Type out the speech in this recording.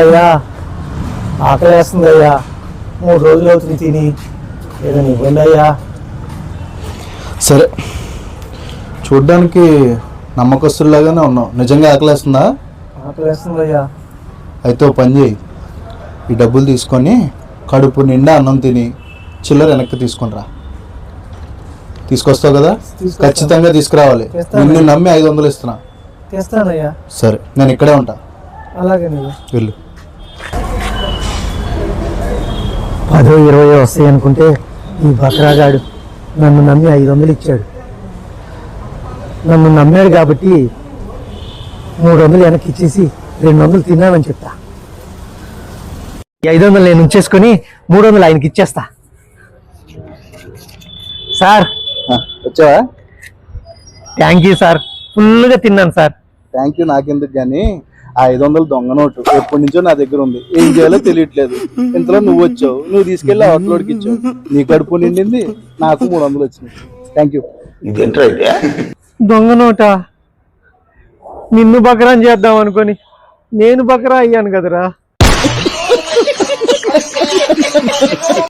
అయ్యా ఆకలి వేస్తుంది అయ్యా, 3 రోజులు అవుతుంది తిని, ఏదైనా ఇవ్వండి అయ్యా. సరే, చూడ్డానికి నమ్మకస్తులాగానే ఉన్నావు. నిజంగా ఆకలేస్తుందా? ఆకలి వేస్తుంది అయ్యా. అయితే ఓ పని చేయి, ఈ డబ్బులు తీసుకొని కడుపు నిండా అన్నం తిని చిల్లర వెనక్కి తీసుకొని రా. తీసుకొస్తావు కదా? ఖచ్చితంగా తీసుకురావాలి. నిన్ను నమ్మి 500 ఇస్తున్నా. తెస్తానయ్యా. సరే, నేను ఇక్కడే ఉంటా. అలాగేనయ్యా. వెళ్ళు. 10-20 వస్తాయి అనుకుంటే ఈ బక్రాగాడు నన్ను నమ్మి 500 ఇచ్చాడు. నన్ను నమ్మాడు కాబట్టి 300 వెనక్కి ఇచ్చేసి 200 తిన్నానని చెప్తా. 500 నేను ఉంచేసుకొని 300 ఆయనకి ఇచ్చేస్తా. సార్ వచ్చావా? థ్యాంక్ యూ సార్, ఫుల్గా తిన్నాను సార్. థ్యాంక్ యూ నాకెందుకు కానీ ఆ 500 దొంగ నోటు ఎప్పటి నుంచో నా దగ్గర ఉంది. ఏం చేయాలో తెలియట్లేదు. ఇంతలో నువ్వు వచ్చావు, నువ్వు తీసుకెళ్ళి అవతలోడికి ఇచ్చావు. నీ కడుపు నిండింది, నాకు 300 వచ్చినాయి. Thank you. దొంగ నోట నిన్ను బకరాన్ చేద్దాం అనుకొని నేను బకరా అయ్యాను కదరా.